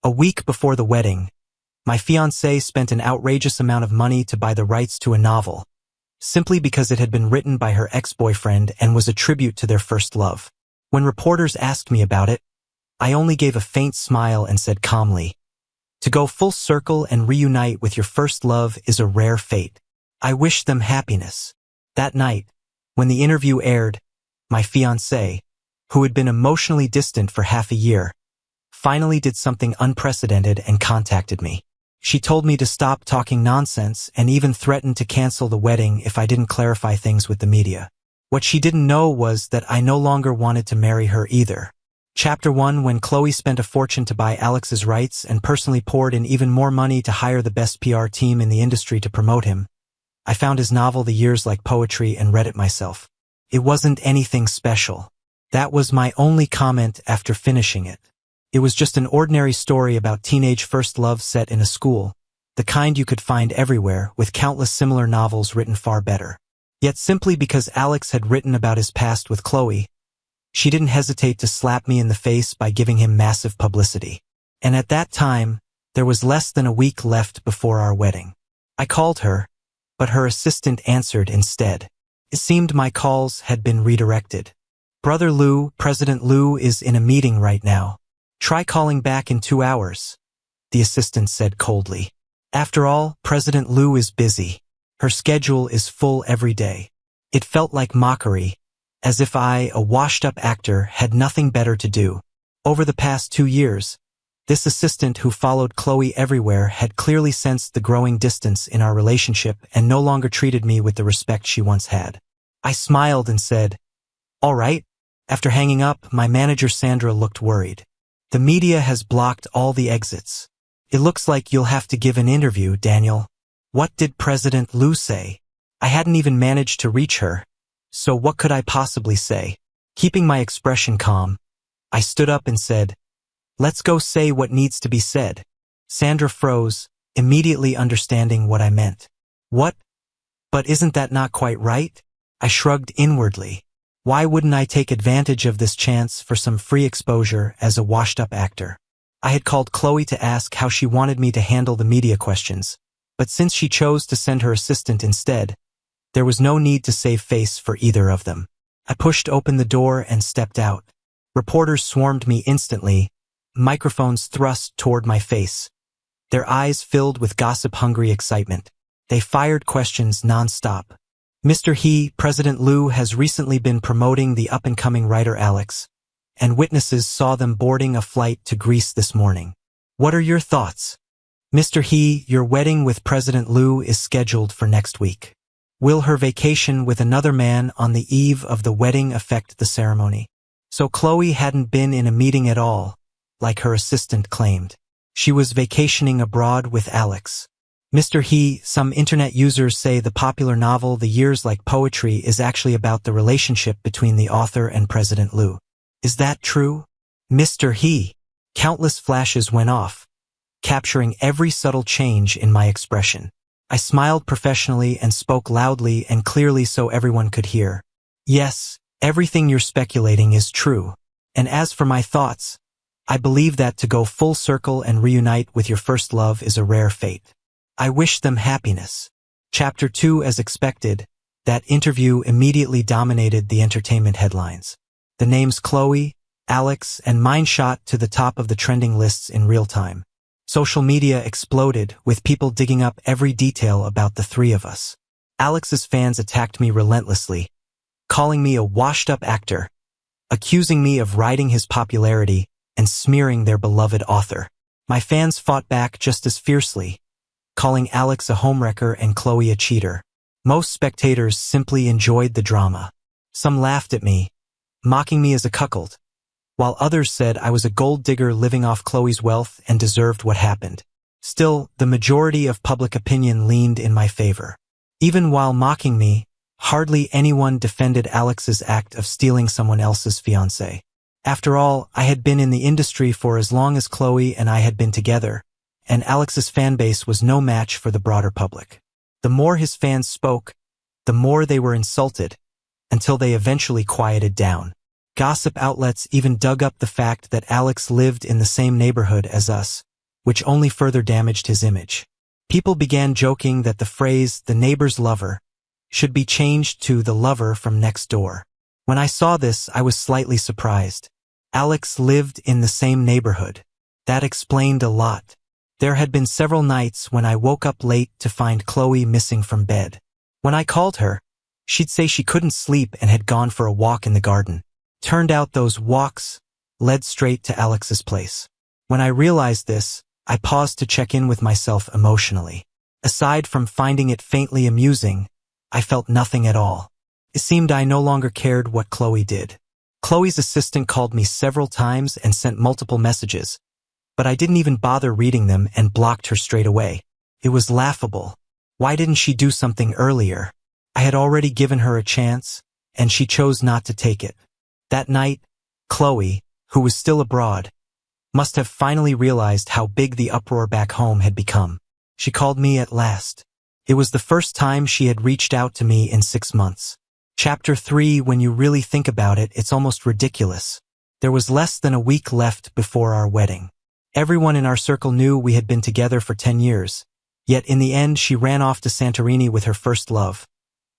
A week before the wedding, my fiancée spent an outrageous amount of money to buy the rights to a novel, simply because it had been written by her ex-boyfriend and was a tribute to their first love. When reporters asked me about it, I only gave a faint smile and said calmly, "To go full circle and reunite with your first love is a rare fate. I wish them happiness." That night, when the interview aired, my fiancée, who had been emotionally distant for half a year, finally did something unprecedented and contacted me. She told me to stop talking nonsense and even threatened to cancel the wedding if I didn't clarify things with the media. What she didn't know was that I no longer wanted to marry her either. Chapter 1. When Khloe spent a fortune to buy Alex's rights and personally poured in even more money to hire the best PR team in the industry to promote him, I found his novel The Years Like Poetry and read it myself. It wasn't anything special. That was my only comment after finishing it. It was just an ordinary story about teenage first love set in a school, the kind you could find everywhere, with countless similar novels written far better. Yet simply because Alex had written about his past with Khloe, she didn't hesitate to slap me in the face by giving him massive publicity. And at that time, there was less than a week left before our wedding. I called her, but her assistant answered instead. It seemed my calls had been redirected. "Brother Lou, President Lou is in a meeting right now. Try calling back in 2 hours," the assistant said coldly. After all, President Lou is busy. Her schedule is full every day. It felt like mockery, as if I, a washed-up actor, had nothing better to do. Over the past 2 years, this assistant who followed Khloe everywhere had clearly sensed the growing distance in our relationship and no longer treated me with the respect she once had. I smiled and said, "All right." After hanging up, my manager Sandra looked worried. "The media has blocked all the exits. It looks like you'll have to give an interview, Daniel." What did President Lou say? I hadn't even managed to reach her, so what could I possibly say? Keeping my expression calm, I stood up and said, "Let's go say what needs to be said." Sandra froze, immediately understanding what I meant. "What? But isn't that not quite right?" I shrugged inwardly. Why wouldn't I take advantage of this chance for some free exposure as a washed-up actor? I had called Khloe to ask how she wanted me to handle the media questions, but since she chose to send her assistant instead, there was no need to save face for either of them. I pushed open the door and stepped out. Reporters swarmed me instantly, microphones thrust toward my face, their eyes filled with gossip-hungry excitement. They fired questions non-stop. "Mr. He, President Lou has recently been promoting the up-and-coming writer Alex, and witnesses saw them boarding a flight to Greece this morning. What are your thoughts? Mr. He, your wedding with President Lou is scheduled for next week. Will her vacation with another man on the eve of the wedding affect the ceremony?" So Khloe hadn't been in a meeting at all, like her assistant claimed. She was vacationing abroad with Alex. "Mr. He, some internet users say the popular novel The Years Like Poetry is actually about the relationship between the author and President Lou. Is that true?" "Mr. He." Countless flashes went off, capturing every subtle change in my expression. I smiled professionally and spoke loudly and clearly so everyone could hear. "Yes, everything you're speculating is true. And as for my thoughts, I believe that to go full circle and reunite with your first love is a rare fate. I wish them happiness." Chapter 2. As expected, that interview immediately dominated the entertainment headlines. The names Khloe, Alex, and mine shot to the top of the trending lists in real time. Social media exploded, with people digging up every detail about the three of us. Alex's fans attacked me relentlessly, calling me a washed-up actor, accusing me of riding his popularity and smearing their beloved author. My fans fought back just as fiercely, calling Alex a homewrecker and Khloe a cheater. Most spectators simply enjoyed the drama. Some laughed at me, mocking me as a cuckold, while others said I was a gold digger living off Khloe's wealth and deserved what happened. Still, the majority of public opinion leaned in my favor. Even while mocking me, hardly anyone defended Alex's act of stealing someone else's fiancée. After all, I had been in the industry for as long as Khloe and I had been together, and Alex's fanbase was no match for the broader public. The more his fans spoke, the more they were insulted, until they eventually quieted down. Gossip outlets even dug up the fact that Alex lived in the same neighborhood as us, which only further damaged his image. People began joking that the phrase, "the neighbor's lover," should be changed to "the lover from next door." When I saw this, I was slightly surprised. Alex lived in the same neighborhood. That explained a lot. There had been several nights when I woke up late to find Khloe missing from bed. When I called her, she'd say she couldn't sleep and had gone for a walk in the garden. Turned out those walks led straight to Alex's place. When I realized this, I paused to check in with myself emotionally. Aside from finding it faintly amusing, I felt nothing at all. It seemed I no longer cared what Khloe did. Khloe's assistant called me several times and sent multiple messages, but I didn't even bother reading them and blocked her straight away. It was laughable. Why didn't she do something earlier? I had already given her a chance, and she chose not to take it. That night, Khloe, who was still abroad, must have finally realized how big the uproar back home had become. She called me at last. It was the first time she had reached out to me in 6 months. Chapter 3, when you really think about it, it's almost ridiculous. There was less than a week left before our wedding. Everyone in our circle knew we had been together for 10 years, yet in the end she ran off to Santorini with her first love,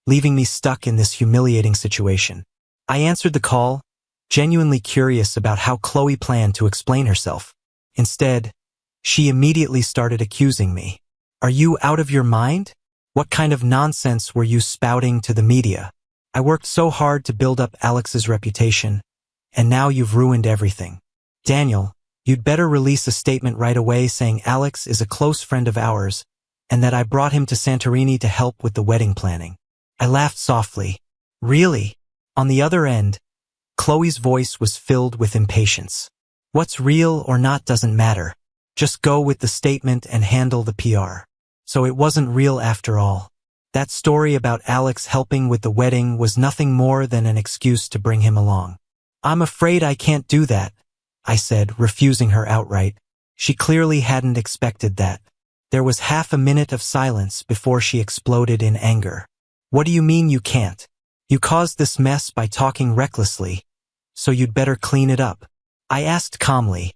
leaving me stuck in this humiliating situation. I answered the call, genuinely curious about how Khloe planned to explain herself. Instead, she immediately started accusing me. "Are you out of your mind? What kind of nonsense were you spouting to the media? I worked so hard to build up Alex's reputation, and now you've ruined everything. Daniel, you'd better release a statement right away saying Alex is a close friend of ours, and that I brought him to Santorini to help with the wedding planning." I laughed softly. Really? On the other end, Khloe's voice was filled with impatience. What's real or not doesn't matter. Just go with the statement and handle the PR. So it wasn't real after all. That story about Alex helping with the wedding was nothing more than an excuse to bring him along. "I'm afraid I can't do that," I said, refusing her outright. She clearly hadn't expected that. There was half a minute of silence before she exploded in anger. "What do you mean you can't? You caused this mess by talking recklessly, so you'd better clean it up." I asked calmly,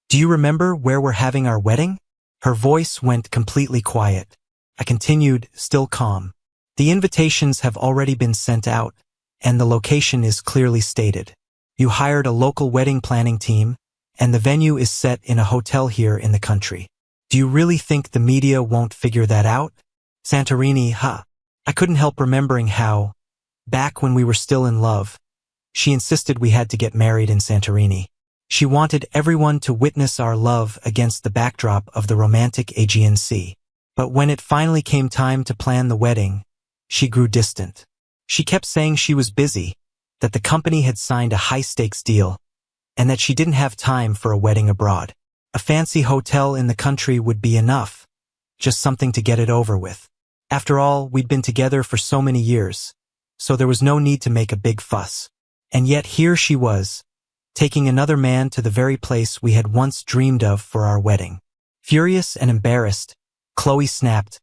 "Do you remember where we're having our wedding?" Her voice went completely quiet. I continued, still calm. "The invitations have already been sent out, and the location is clearly stated. You hired a local wedding planning team, and the venue is set in a hotel here in the country. Do you really think the media won't figure that out? Santorini, huh?" I couldn't help remembering how, back when we were still in love, she insisted we had to get married in Santorini. She wanted everyone to witness our love against the backdrop of the romantic Aegean Sea. But when it finally came time to plan the wedding, she grew distant. She kept saying she was busy, that the company had signed a high-stakes deal, and that she didn't have time for a wedding abroad. A fancy hotel in the country would be enough, just something to get it over with. After all, we'd been together for so many years, so there was no need to make a big fuss. And yet here she was, taking another man to the very place we had once dreamed of for our wedding. Furious and embarrassed, Khloe snapped,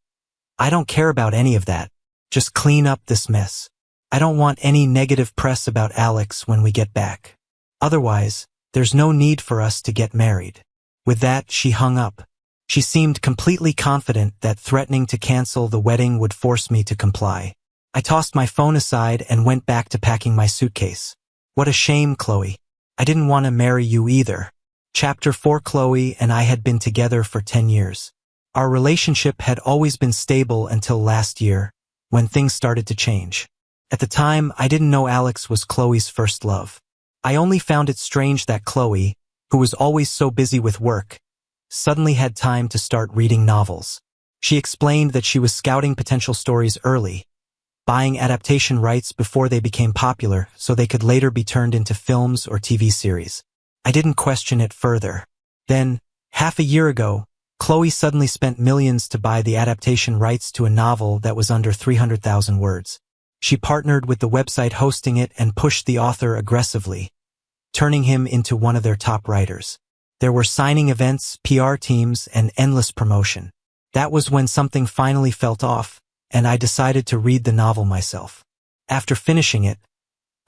"I don't care about any of that. Just clean up this mess. I don't want any negative press about Alex when we get back. Otherwise, there's no need for us to get married." With that, she hung up. She seemed completely confident that threatening to cancel the wedding would force me to comply. I tossed my phone aside and went back to packing my suitcase. "What a shame, Khloe. I didn't want to marry you either." Chapter 4. Khloe and I had been together for 10 years. Our relationship had always been stable until last year, when things started to change. At the time, I didn't know Alex was Khloe's first love. I only found it strange that Khloe, who was always so busy with work, suddenly had time to start reading novels. She explained that she was scouting potential stories early, buying adaptation rights before they became popular so they could later be turned into films or TV series. I didn't question it further. Then, half a year ago, Khloe suddenly spent millions to buy the adaptation rights to a novel that was under 300,000 words. She partnered with the website hosting it and pushed the author aggressively, turning him into one of their top writers. There were signing events, PR teams, and endless promotion. That was when something finally felt off, and I decided to read the novel myself. After finishing it,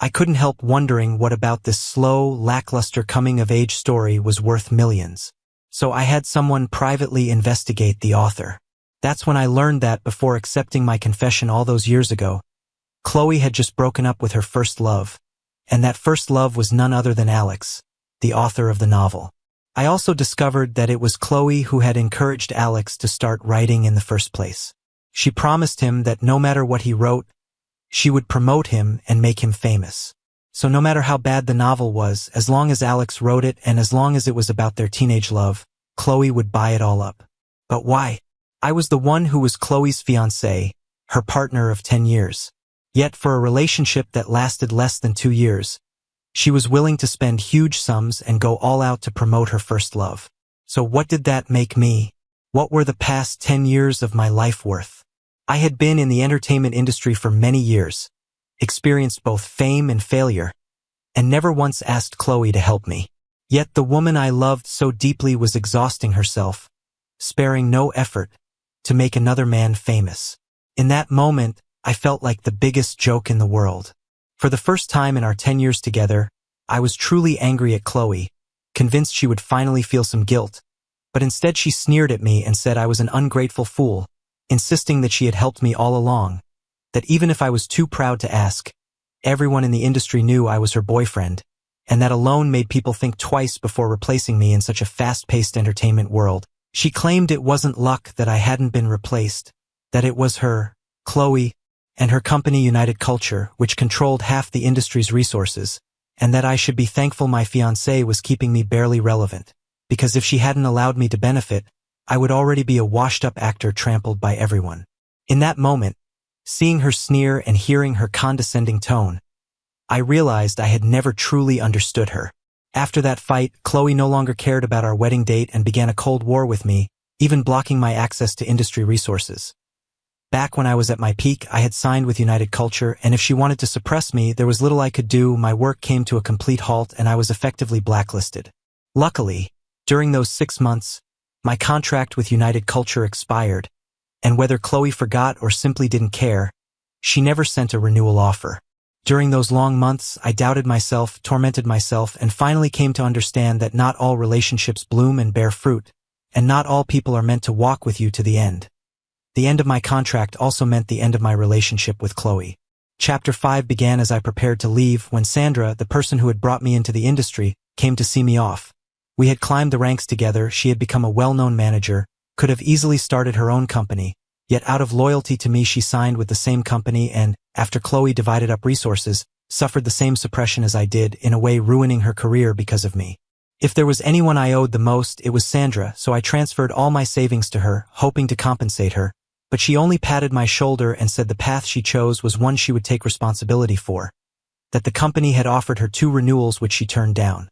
I couldn't help wondering what about this slow, lackluster coming-of-age story was worth millions. So I had someone privately investigate the author. That's when I learned that before accepting my confession all those years ago, Khloe had just broken up with her first love, and that first love was none other than Alex, the author of the novel. I also discovered that it was Khloe who had encouraged Alex to start writing in the first place. She promised him that no matter what he wrote, she would promote him and make him famous. So no matter how bad the novel was, as long as Alex wrote it and as long as it was about their teenage love, Khloe would buy it all up. But why? I was the one who was Khloe's fiancé, her partner of 10 years. Yet for a relationship that lasted less than 2 years, she was willing to spend huge sums and go all out to promote her first love. So what did that make me? What were the past 10 years of my life worth? I had been in the entertainment industry for many years, experienced both fame and failure, and never once asked Khloe to help me. Yet the woman I loved so deeply was exhausting herself, sparing no effort, to make another man famous. In that moment, I felt like the biggest joke in the world. For the first time in our 10 years together, I was truly angry at Khloe, convinced she would finally feel some guilt, but instead she sneered at me and said I was an ungrateful fool, insisting that she had helped me all along, that even if I was too proud to ask, everyone in the industry knew I was her boyfriend, and that alone made people think twice before replacing me in such a fast-paced entertainment world. She claimed it wasn't luck that I hadn't been replaced, that it was her, Khloe, and her company United Culture, which controlled half the industry's resources, and that I should be thankful my fiancé was keeping me barely relevant, because if she hadn't allowed me to benefit, I would already be a washed-up actor trampled by everyone. In that moment, seeing her sneer and hearing her condescending tone, I realized I had never truly understood her. After that fight, Khloe no longer cared about our wedding date and began a cold war with me, even blocking my access to industry resources. Back when I was at my peak, I had signed with United Culture, and if she wanted to suppress me, there was little I could do. My work came to a complete halt and I was effectively blacklisted. Luckily, during those 6 months, my contract with United Culture expired, and whether Khloe forgot or simply didn't care, she never sent a renewal offer. During those long months, I doubted myself, tormented myself, and finally came to understand that not all relationships bloom and bear fruit, and not all people are meant to walk with you to the end. The end of my contract also meant the end of my relationship with Khloe. Chapter 5 began as I prepared to leave when Sandra, the person who had brought me into the industry, came to see me off. We had climbed the ranks together, she had become a well-known manager, could have easily started her own company, yet out of loyalty to me she signed with the same company and, after Khloe divided up resources, suffered the same suppression as I did, in a way ruining her career because of me. If there was anyone I owed the most, it was Sandra, so I transferred all my savings to her, hoping to compensate her, but she only patted my shoulder and said the path she chose was one she would take responsibility for, that the company had offered her 2 renewals which she turned down.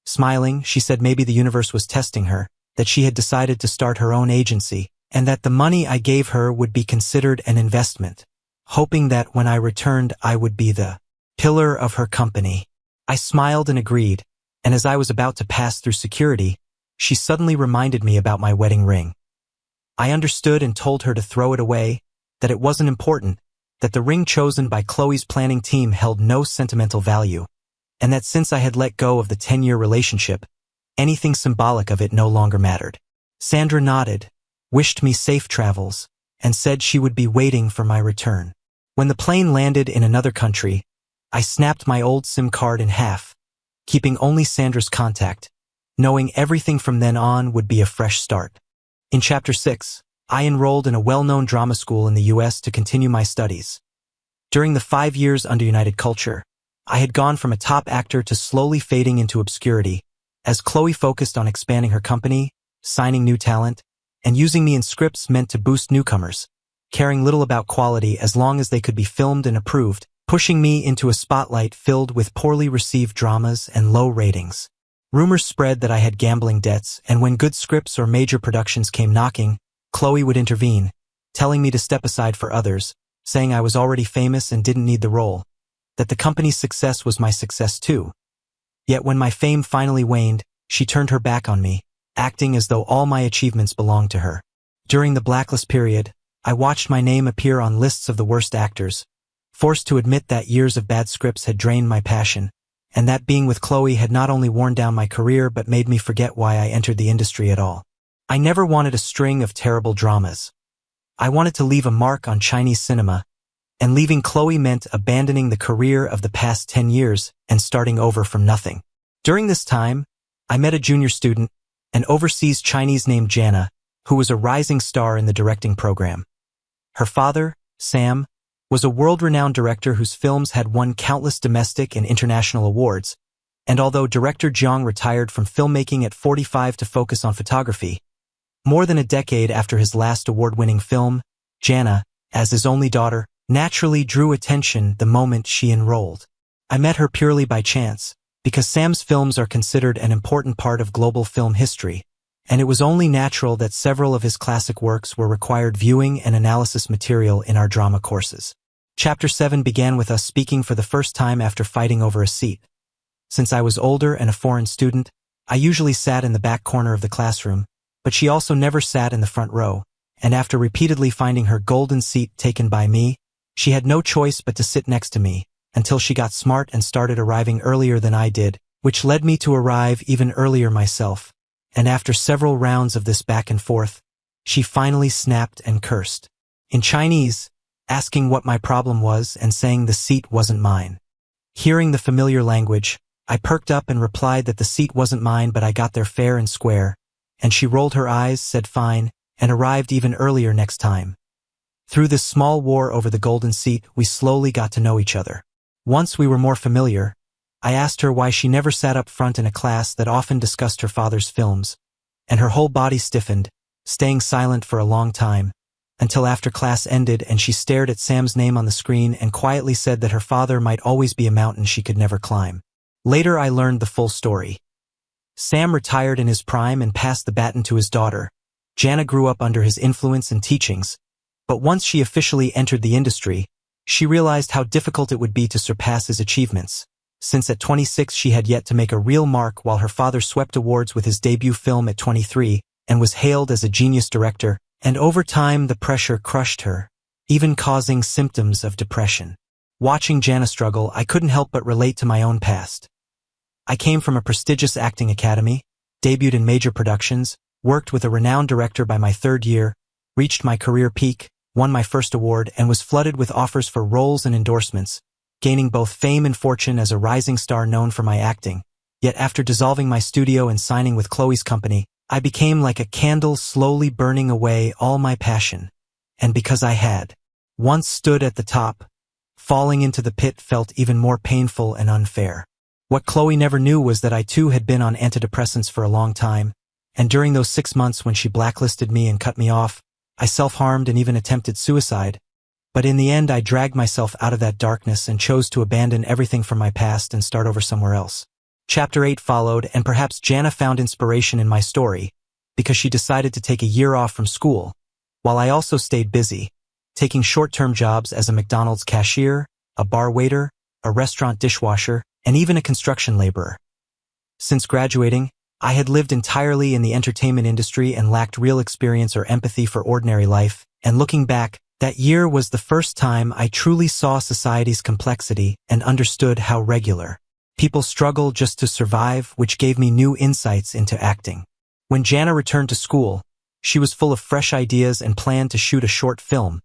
Smiling, she said maybe the universe was testing her, that she had decided to start her own agency, and that the money I gave her would be considered an investment, hoping that when I returned I would be the pillar of her company. I smiled and agreed, and as I was about to pass through security, she suddenly reminded me about my wedding ring. I understood and told her to throw it away, that it wasn't important, that the ring chosen by Khloe's planning team held no sentimental value, and that since I had let go of the 10-year relationship, anything symbolic of it no longer mattered. Sandra nodded, wished me safe travels, and said she would be waiting for my return. When the plane landed in another country, I snapped my old SIM card in half, keeping only Sandra's contact, knowing everything from then on would be a fresh start. In Chapter 6, I enrolled in a well-known drama school in the US to continue my studies. During the 5 years under United Culture, I had gone from a top actor to slowly fading into obscurity, as Khloe focused on expanding her company, signing new talent, and using me in scripts meant to boost newcomers, caring little about quality as long as they could be filmed and approved, pushing me into a spotlight filled with poorly received dramas and low ratings. Rumors spread that I had gambling debts, and when good scripts or major productions came knocking, Khloe would intervene, telling me to step aside for others, saying I was already famous and didn't need the role, that the company's success was my success too. Yet when my fame finally waned, she turned her back on me, acting as though all my achievements belonged to her. During the blacklist period, I watched my name appear on lists of the worst actors, forced to admit that years of bad scripts had drained my passion, and that being with Khloe had not only worn down my career but made me forget why I entered the industry at all. I never wanted a string of terrible dramas. I wanted to leave a mark on Chinese cinema, and leaving Khloe meant abandoning the career of the past 10 years and starting over from nothing. During this time, I met a junior student, an overseas Chinese named Jana, who was a rising star in the directing program. Her father, Sam, was a world-renowned director whose films had won countless domestic and international awards, and although director Jiang retired from filmmaking at 45 to focus on photography, more than a decade after his last award-winning film, Jana, as his only daughter, naturally drew attention the moment she enrolled. I met her purely by chance, because Sam's films are considered an important part of global film history, and it was only natural that several of his classic works were required viewing and analysis material in our drama courses. Chapter 7 began with us speaking for the first time after fighting over a seat. Since I was older and a foreign student, I usually sat in the back corner of the classroom, but she also never sat in the front row, and after repeatedly finding her golden seat taken by me, she had no choice but to sit next to me, until she got smart and started arriving earlier than I did, which led me to arrive even earlier myself, and after several rounds of this back and forth, she finally snapped and cursed. In Chinese, asking what my problem was and saying the seat wasn't mine. Hearing the familiar language, I perked up and replied that the seat wasn't mine but I got there fair and square, and she rolled her eyes, said fine, and arrived even earlier next time. Through this small war over the golden seat, we slowly got to know each other. Once we were more familiar, I asked her why she never sat up front in a class that often discussed her father's films, and her whole body stiffened, staying silent for a long time, until after class ended and she stared at Sam's name on the screen and quietly said that her father might always be a mountain she could never climb. Later I learned the full story. Sam retired in his prime and passed the baton to his daughter. Jana grew up under his influence and teachings, but once she officially entered the industry, she realized how difficult it would be to surpass his achievements, since at 26 she had yet to make a real mark while her father swept awards with his debut film at 23 and was hailed as a genius director, and over time the pressure crushed her, even causing symptoms of depression. Watching Jana struggle, I couldn't help but relate to my own past. I came from a prestigious acting academy, debuted in major productions, worked with a renowned director by my third year, reached my career peak, won my first award, and was flooded with offers for roles and endorsements, gaining both fame and fortune as a rising star known for my acting. Yet after dissolving my studio and signing with Khloe's company, I became like a candle slowly burning away all my passion. And because I had once stood at the top, falling into the pit felt even more painful and unfair. What Khloe never knew was that I too had been on antidepressants for a long time, and during those 6 months when she blacklisted me and cut me off, I self-harmed and even attempted suicide. But in the end I dragged myself out of that darkness and chose to abandon everything from my past and start over somewhere else. Chapter 8 followed, and perhaps Jana found inspiration in my story, because she decided to take a year off from school, while I also stayed busy, taking short-term jobs as a McDonald's cashier, a bar waiter, a restaurant dishwasher, and even a construction laborer. Since graduating, I had lived entirely in the entertainment industry and lacked real experience or empathy for ordinary life, and looking back, that year was the first time I truly saw society's complexity and understood how regular people struggle just to survive, which gave me new insights into acting. When Jana returned to school, she was full of fresh ideas and planned to shoot a short film,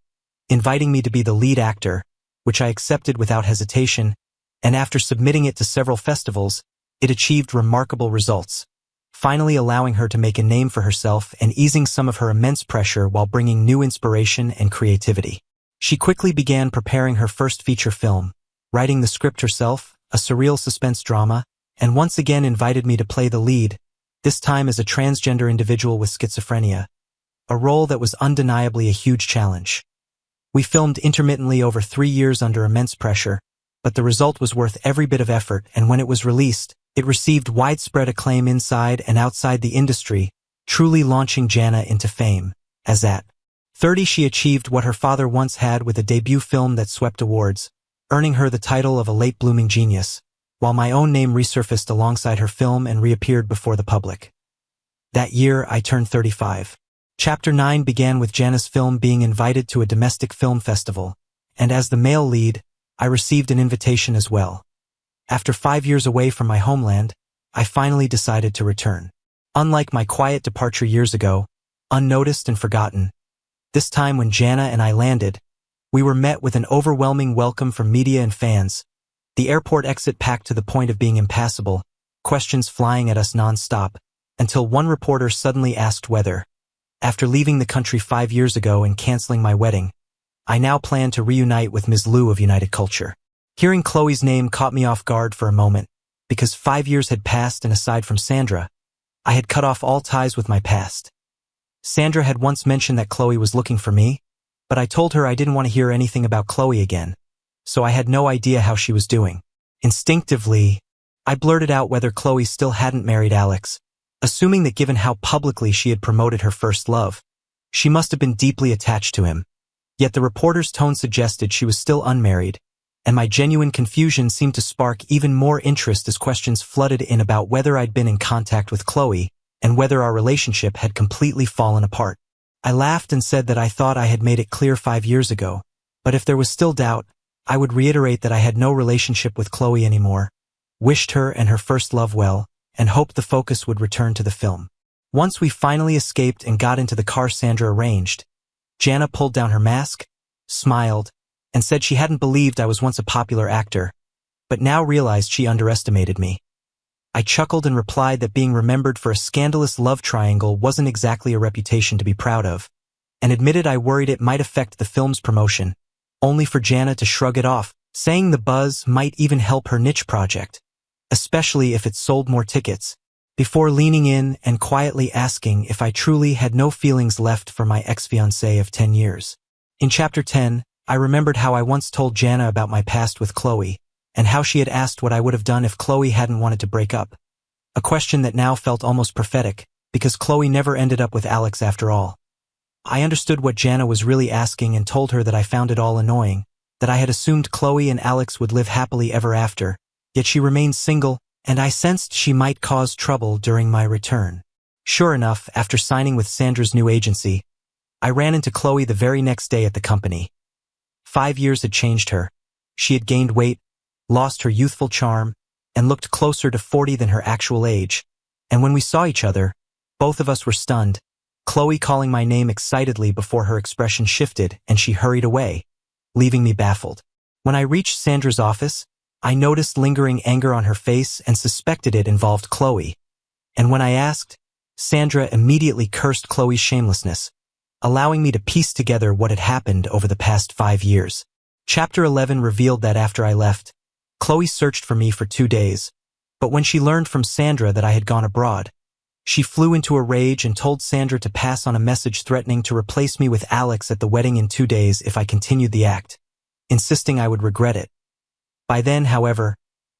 inviting me to be the lead actor, which I accepted without hesitation, and after submitting it to several festivals, it achieved remarkable results, finally allowing her to make a name for herself and easing some of her immense pressure while bringing new inspiration and creativity. She quickly began preparing her first feature film, writing the script herself, a surreal suspense drama, and once again invited me to play the lead, this time as a transgender individual with schizophrenia, a role that was undeniably a huge challenge. We filmed intermittently over 3 years under immense pressure, but the result was worth every bit of effort, and when it was released, it received widespread acclaim inside and outside the industry, truly launching Jana into fame, as at 30 she achieved what her father once had with a debut film that swept awards, earning her the title of a late-blooming genius, while my own name resurfaced alongside her film and reappeared before the public. That year, I turned 35. Chapter 9 began with Jana's film being invited to a domestic film festival, and as the male lead, I received an invitation as well. After 5 years away from my homeland, I finally decided to return. Unlike my quiet departure years ago, unnoticed and forgotten, this time when Jana and I landed, we were met with an overwhelming welcome from media and fans, the airport exit packed to the point of being impassable, questions flying at us non-stop, until one reporter suddenly asked whether, after leaving the country 5 years ago and canceling my wedding, I now plan to reunite with Ms. Liu of United Culture. Hearing Khloe's name caught me off guard for a moment, because 5 years had passed and aside from Sandra, I had cut off all ties with my past. Sandra had once mentioned that Khloe was looking for me, but I told her I didn't want to hear anything about Khloe again, so I had no idea how she was doing. Instinctively, I blurted out whether Khloe still hadn't married Alex, assuming that given how publicly she had promoted her first love, she must have been deeply attached to him. Yet the reporter's tone suggested she was still unmarried, and my genuine confusion seemed to spark even more interest as questions flooded in about whether I'd been in contact with Khloe and whether our relationship had completely fallen apart. I laughed and said that I thought I had made it clear 5 years ago, but if there was still doubt, I would reiterate that I had no relationship with Khloe anymore, wished her and her first love well, and hoped the focus would return to the film. Once we finally escaped and got into the car Sandra arranged, Jana pulled down her mask, smiled, and said she hadn't believed I was once a popular actor, but now realized she underestimated me. I chuckled and replied that being remembered for a scandalous love triangle wasn't exactly a reputation to be proud of, and admitted I worried it might affect the film's promotion, only for Jana to shrug it off, saying the buzz might even help her niche project, especially if it sold more tickets, before leaning in and quietly asking if I truly had no feelings left for my ex-fiancée of 10 years. In Chapter 10, I remembered how I once told Jana about my past with Khloe, and how she had asked what I would have done if Khloe hadn't wanted to break up. A question that now felt almost prophetic, because Khloe never ended up with Alex after all. I understood what Jana was really asking and told her that I found it all annoying, that I had assumed Khloe and Alex would live happily ever after, yet she remained single, and I sensed she might cause trouble during my return. Sure enough, after signing with Sandra's new agency, I ran into Khloe the very next day at the company. 5 years had changed her. She had gained weight, lost her youthful charm, and looked closer to 40 than her actual age. And when we saw each other, both of us were stunned, Khloe calling my name excitedly before her expression shifted and she hurried away, leaving me baffled. When I reached Sandra's office, I noticed lingering anger on her face and suspected it involved Khloe. And when I asked, Sandra immediately cursed Khloe's shamelessness, allowing me to piece together what had happened over the past 5 years. Chapter 11 revealed that after I left, Khloe searched for me for 2 days, but when she learned from Sandra that I had gone abroad, she flew into a rage and told Sandra to pass on a message threatening to replace me with Alex at the wedding in 2 days if I continued the act, insisting I would regret it. By then, however,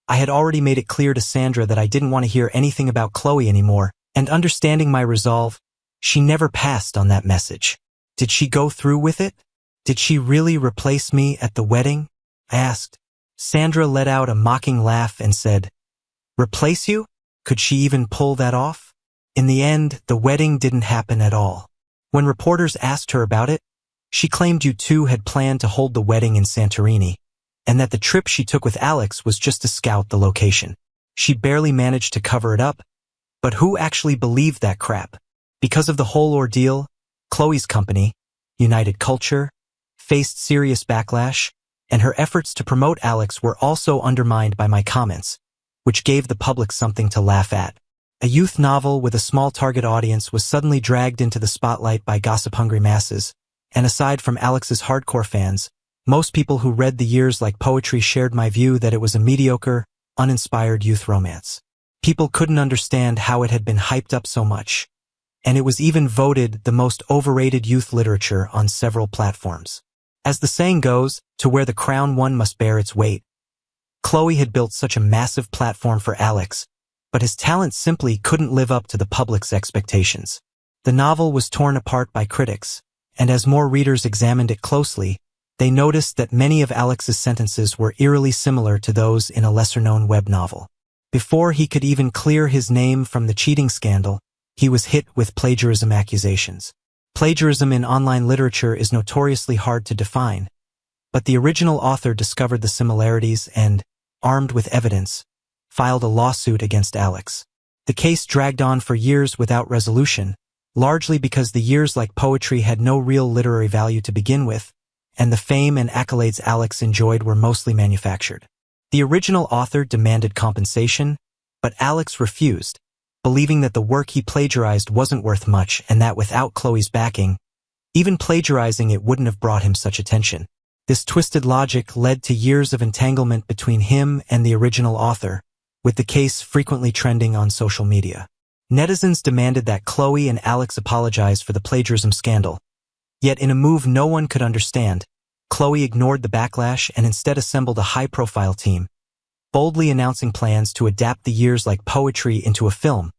I had already made it clear to Sandra that I didn't want to hear anything about Khloe anymore, and understanding my resolve, she never passed on that message. Did she go through with it? Did she really replace me at the wedding? I asked. Sandra let out a mocking laugh and said, "Replace you? Could she even pull that off?" In the end, the wedding didn't happen at all. When reporters asked her about it, she claimed you two had planned to hold the wedding in Santorini, and that the trip she took with Alex was just to scout the location. She barely managed to cover it up, but who actually believed that crap? Because of the whole ordeal, Khloe's company, United Culture, faced serious backlash, and her efforts to promote Alex were also undermined by my comments, which gave the public something to laugh at. A youth novel with a small target audience was suddenly dragged into the spotlight by gossip-hungry masses, and aside from Alex's hardcore fans, most people who read the years like poetry shared my view that it was a mediocre, uninspired youth romance. People couldn't understand how it had been hyped up so much, and it was even voted the most overrated youth literature on several platforms. As the saying goes, to where the crown one must bear its weight. Khloe had built such a massive platform for Alex, but his talent simply couldn't live up to the public's expectations. The novel was torn apart by critics, and as more readers examined it closely, they noticed that many of Alex's sentences were eerily similar to those in a lesser-known web novel. Before he could even clear his name from the cheating scandal, he was hit with plagiarism accusations. Plagiarism in online literature is notoriously hard to define, but the original author discovered the similarities and, armed with evidence, filed a lawsuit against Alex. The case dragged on for years without resolution, largely because the years like poetry had no real literary value to begin with, and the fame and accolades Alex enjoyed were mostly manufactured. The original author demanded compensation, but Alex refused, believing that the work he plagiarized wasn't worth much and that without Khloe's backing, even plagiarizing it wouldn't have brought him such attention. This twisted logic led to years of entanglement between him and the original author, with the case frequently trending on social media. Netizens demanded that Khloe and Alex apologize for the plagiarism scandal. Yet in a move no one could understand, Khloe ignored the backlash and instead assembled a high-profile team, boldly announcing plans to adapt the years like poetry into a film,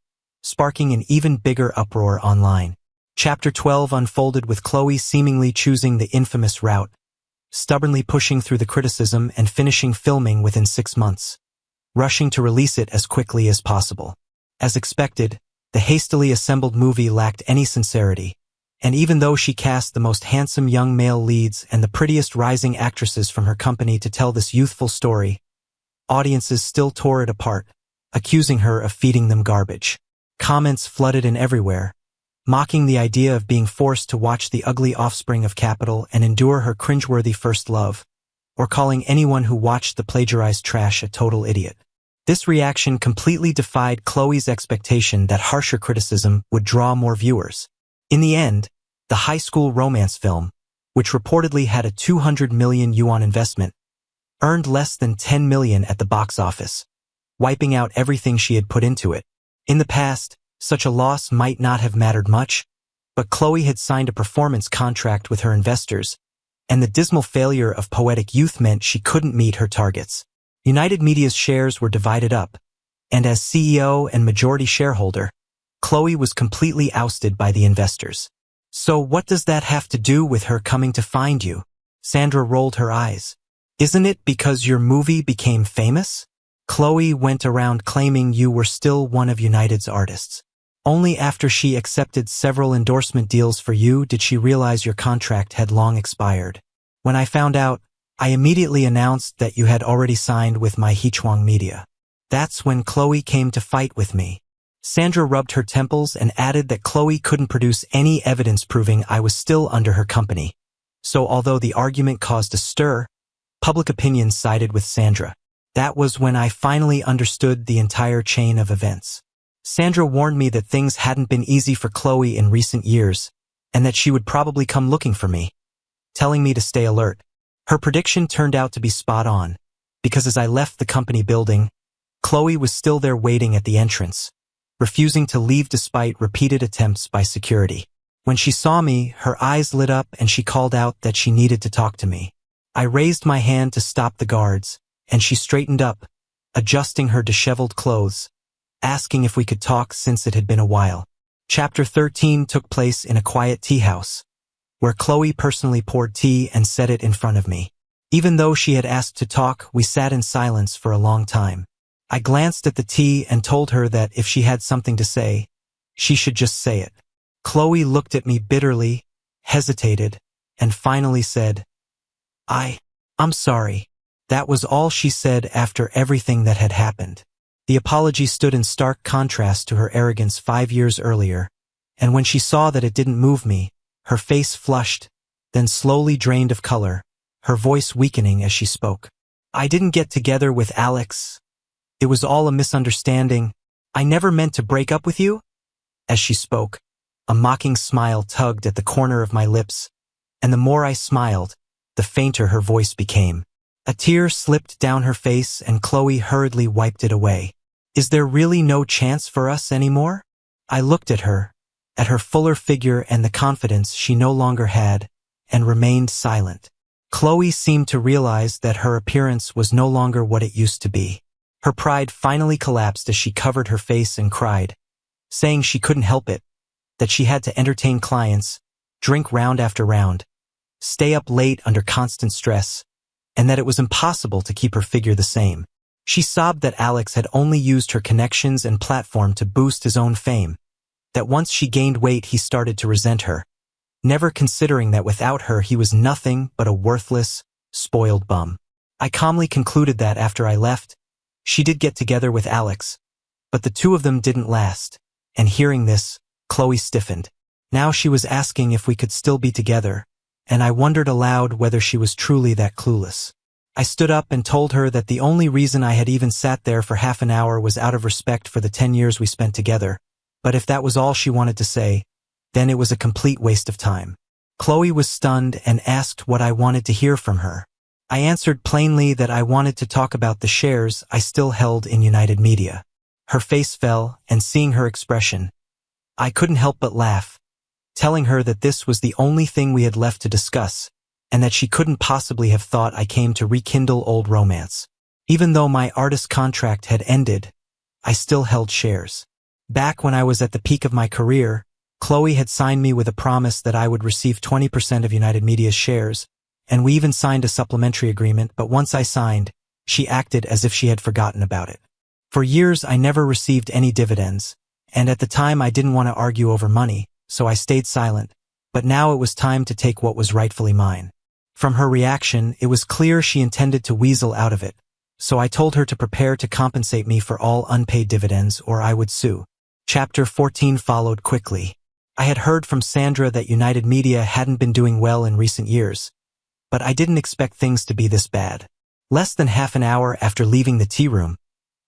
sparking an even bigger uproar online. Chapter 12 unfolded with Khloe seemingly choosing the infamous route, stubbornly pushing through the criticism and finishing filming within 6 months, rushing to release it as quickly as possible. As expected, the hastily assembled movie lacked any sincerity, and even though she cast the most handsome young male leads and the prettiest rising actresses from her company to tell this youthful story, audiences still tore it apart, accusing her of feeding them garbage. Comments flooded in everywhere, mocking the idea of being forced to watch the ugly offspring of capital and endure her cringeworthy first love, or calling anyone who watched the plagiarized trash a total idiot. This reaction completely defied Khloe's expectation that harsher criticism would draw more viewers. In the end, the high school romance film, which reportedly had a 200 million yuan investment, earned less than 10 million at the box office, wiping out everything she had put into it. In the past, such a loss might not have mattered much, but Khloe had signed a performance contract with her investors, and the dismal failure of Poetic Youth meant she couldn't meet her targets. United Media's shares were divided up, and as CEO and majority shareholder, Khloe was completely ousted by the investors. So what does that have to do with her coming to find you? Sandra rolled her eyes. Isn't it because your movie became famous? Khloe went around claiming you were still one of United's artists. Only after she accepted several endorsement deals for you did she realize your contract had long expired. When I found out, I immediately announced that you had already signed with my Hichuang Media. That's when Khloe came to fight with me. Sandra rubbed her temples and added that Khloe couldn't produce any evidence proving I was still under her company. So although the argument caused a stir, public opinion sided with Sandra. That was when I finally understood the entire chain of events. Sandra warned me that things hadn't been easy for Khloe in recent years, and that she would probably come looking for me, telling me to stay alert. Her prediction turned out to be spot on, because as I left the company building, Khloe was still there waiting at the entrance, refusing to leave despite repeated attempts by security. When she saw me, her eyes lit up and she called out that she needed to talk to me. I raised my hand to stop the guards, and she straightened up, adjusting her disheveled clothes, asking if we could talk since it had been a while. Chapter 13 took place in a quiet tea house, where Khloe personally poured tea and set it in front of me. Even though she had asked to talk, we sat in silence for a long time. I glanced at the tea and told her that if she had something to say, she should just say it. Khloe looked at me bitterly, hesitated, and finally said, I'm sorry. That was all she said after everything that had happened. The apology stood in stark contrast to her arrogance 5 years earlier, and when she saw that it didn't move me, her face flushed, then slowly drained of color, her voice weakening as she spoke. I didn't get together with Alex. It was all a misunderstanding. I never meant to break up with you. As she spoke, a mocking smile tugged at the corner of my lips, and the more I smiled, the fainter her voice became. A tear slipped down her face and Khloe hurriedly wiped it away. Is there really no chance for us anymore? I looked at her fuller figure and the confidence she no longer had, and remained silent. Khloe seemed to realize that her appearance was no longer what it used to be. Her pride finally collapsed as she covered her face and cried, saying she couldn't help it, that she had to entertain clients, drink round after round, stay up late under constant stress, and that it was impossible to keep her figure the same. She sobbed that Alex had only used her connections and platform to boost his own fame, that once she gained weight he started to resent her, never considering that without her he was nothing but a worthless, spoiled bum. I calmly concluded that after I left, she did get together with Alex, but the two of them didn't last, and hearing this, Khloe stiffened. Now she was asking if we could still be together, and I wondered aloud whether she was truly that clueless. I stood up and told her that the only reason I had even sat there for half an hour was out of respect for the 10 years we spent together, but if that was all she wanted to say, then it was a complete waste of time. Khloe was stunned and asked what I wanted to hear from her. I answered plainly that I wanted to talk about the shares I still held in United Media. Her face fell, and seeing her expression, I couldn't help but laugh, telling her that this was the only thing we had left to discuss, and that she couldn't possibly have thought I came to rekindle old romance. Even though my artist contract had ended, I still held shares. Back when I was at the peak of my career, Khloe had signed me with a promise that I would receive 20% of United Media's shares, and we even signed a supplementary agreement, but once I signed, she acted as if she had forgotten about it. For years I never received any dividends, and at the time I didn't want to argue over money, so I stayed silent, but now it was time to take what was rightfully mine. From her reaction, it was clear she intended to weasel out of it, so I told her to prepare to compensate me for all unpaid dividends or I would sue. Chapter 14 followed quickly. I had heard from Sandra that United Media hadn't been doing well in recent years, but I didn't expect things to be this bad. Less than half an hour after leaving the tea room,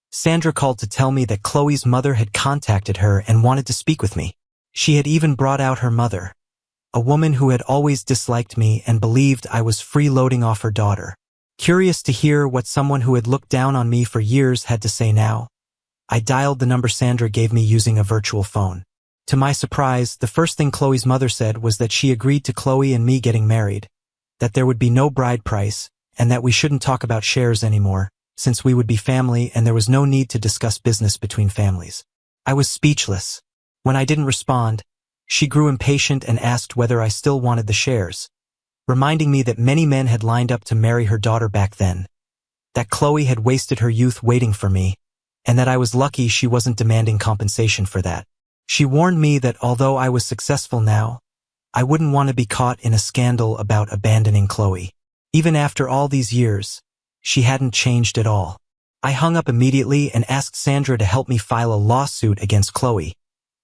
Sandra called to tell me that Khloe's mother had contacted her and wanted to speak with me. She had even brought out her mother, a woman who had always disliked me and believed I was freeloading off her daughter. Curious to hear what someone who had looked down on me for years had to say now, I dialed the number Sandra gave me using a virtual phone. To my surprise, the first thing Khloe's mother said was that she agreed to Khloe and me getting married, that there would be no bride price, and that we shouldn't talk about shares anymore, since we would be family and there was no need to discuss business between families. I was speechless. When I didn't respond, she grew impatient and asked whether I still wanted the shares, reminding me that many men had lined up to marry her daughter back then, that Khloe had wasted her youth waiting for me, and that I was lucky she wasn't demanding compensation for that. She warned me that although I was successful now, I wouldn't want to be caught in a scandal about abandoning Khloe. Even after all these years, she hadn't changed at all. I hung up immediately and asked Sandra to help me file a lawsuit against Khloe,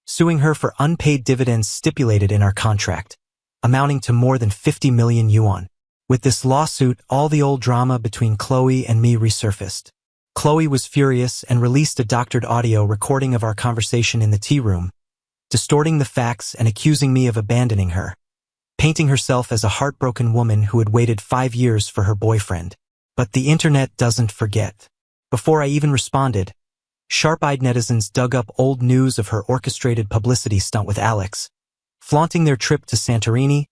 suing her for unpaid dividends stipulated in our contract, amounting to more than 50 million yuan. With this lawsuit, all the old drama between Khloe and me resurfaced. Khloe was furious and released a doctored audio recording of our conversation in the tea room, distorting the facts and accusing me of abandoning her, painting herself as a heartbroken woman who had waited 5 years for her boyfriend. But the internet doesn't forget. Before I even responded, sharp-eyed netizens dug up old news of her orchestrated publicity stunt with Alex, flaunting their trip to Santorini,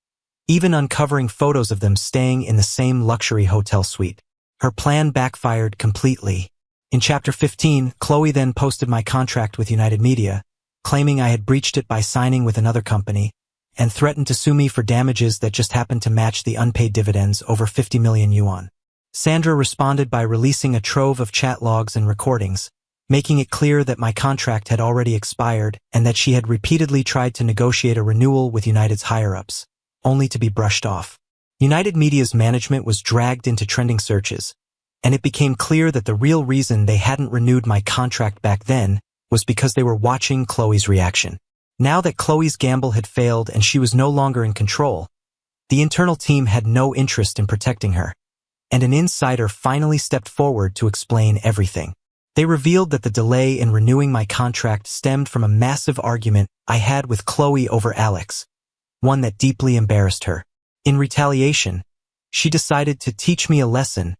even uncovering photos of them staying in the same luxury hotel suite. Her plan backfired completely. In Chapter 15, Khloe then posted my contract with United Media, claiming I had breached it by signing with another company, and threatened to sue me for damages that just happened to match the unpaid dividends over 50 million yuan. Sandra responded by releasing a trove of chat logs and recordings, making it clear that my contract had already expired and that she had repeatedly tried to negotiate a renewal with United's higher-ups, only to be brushed off. United Media's management was dragged into trending searches, and it became clear that the real reason they hadn't renewed my contract back then was because they were watching Khloe's reaction. Now that Khloe's gamble had failed and she was no longer in control, the internal team had no interest in protecting her, and an insider finally stepped forward to explain everything. They revealed that the delay in renewing my contract stemmed from a massive argument I had with Khloe over Alex, one that deeply embarrassed her. In retaliation, she decided to teach me a lesson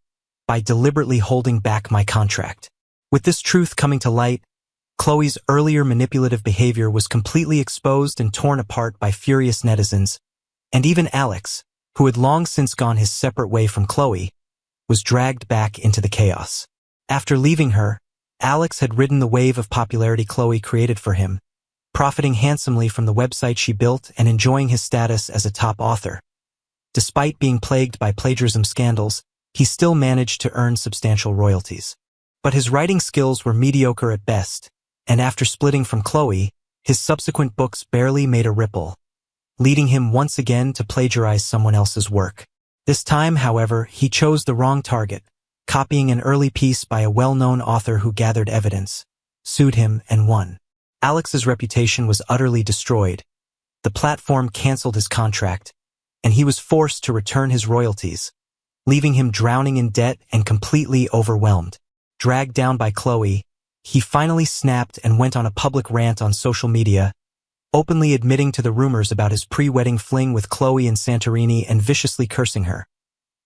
by deliberately holding back my contract. With this truth coming to light, Khloe's earlier manipulative behavior was completely exposed and torn apart by furious netizens, and even Alex, who had long since gone his separate way from Khloe, was dragged back into the chaos. After leaving her, Alex had ridden the wave of popularity Khloe created for him, profiting handsomely from the website she built and enjoying his status as a top author. Despite being plagued by plagiarism scandals, he still managed to earn substantial royalties. But his writing skills were mediocre at best, and after splitting from Khloe, his subsequent books barely made a ripple, leading him once again to plagiarize someone else's work. This time, however, he chose the wrong target, copying an early piece by a well-known author who gathered evidence, sued him, and won. Alex's reputation was utterly destroyed. The platform canceled his contract, and he was forced to return his royalties, leaving him drowning in debt and completely overwhelmed. Dragged down by Khloe, he finally snapped and went on a public rant on social media, openly admitting to the rumors about his pre-wedding fling with Khloe in Santorini and viciously cursing her,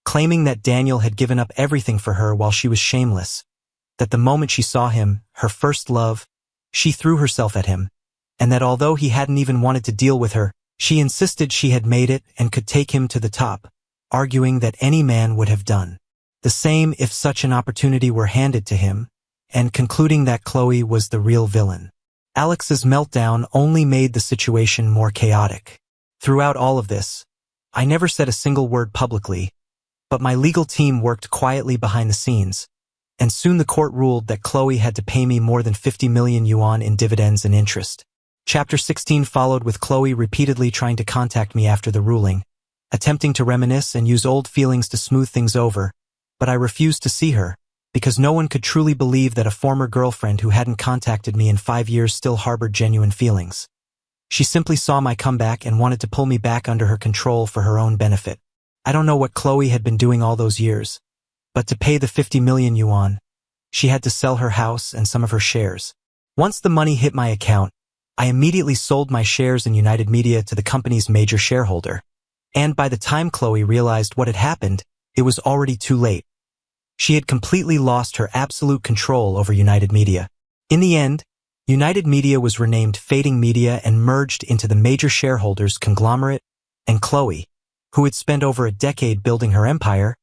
claiming that Daniel had given up everything for her while she was shameless, that the moment she saw him, her first love, she threw herself at him, and that although he hadn't even wanted to deal with her, she insisted she had made it and could take him to the top, arguing that any man would have done the same if such an opportunity were handed to him, and concluding that Khloe was the real villain. Alex's meltdown only made the situation more chaotic. Throughout all of this, I never said a single word publicly, but my legal team worked quietly behind the scenes, and soon the court ruled that Khloe had to pay me more than 50 million yuan in dividends and interest. Chapter 16 followed with Khloe repeatedly trying to contact me after the ruling, attempting to reminisce and use old feelings to smooth things over, but I refused to see her, because no one could truly believe that a former girlfriend who hadn't contacted me in 5 years still harbored genuine feelings. She simply saw my comeback and wanted to pull me back under her control for her own benefit. I don't know what Khloe had been doing all those years, but to pay the 50 million yuan, she had to sell her house and some of her shares. Once the money hit my account, I immediately sold my shares in United Media to the company's major shareholder. And by the time Khloe realized what had happened, it was already too late. She had completely lost her absolute control over United Media. In the end, United Media was renamed Fading Media and merged into the major shareholders' conglomerate, and Khloe, who had spent over a decade building her empire,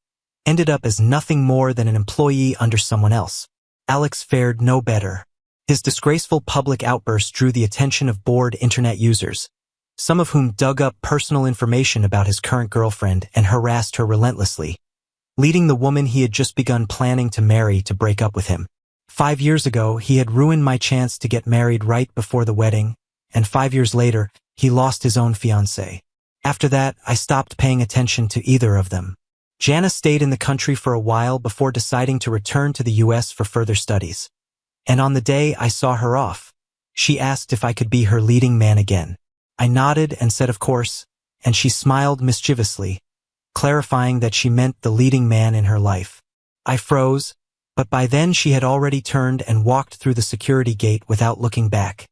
ended up as nothing more than an employee under someone else. Alex fared no better. His disgraceful public outburst drew the attention of bored internet users, some of whom dug up personal information about his current girlfriend and harassed her relentlessly, leading the woman he had just begun planning to marry to break up with him. 5 years ago, he had ruined my chance to get married right before the wedding, and 5 years later, he lost his own fiancée. After that, I stopped paying attention to either of them. Jana stayed in the country for a while before deciding to return to the US for further studies. And on the day I saw her off, she asked if I could be her leading man again. I nodded and said of course, and she smiled mischievously, clarifying that she meant the leading man in her life. I froze, but by then she had already turned and walked through the security gate without looking back,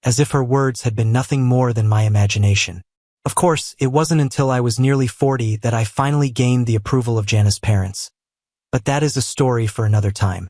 as if her words had been nothing more than my imagination. Of course, it wasn't until I was nearly 40 that I finally gained the approval of Jana's parents. But that is a story for another time.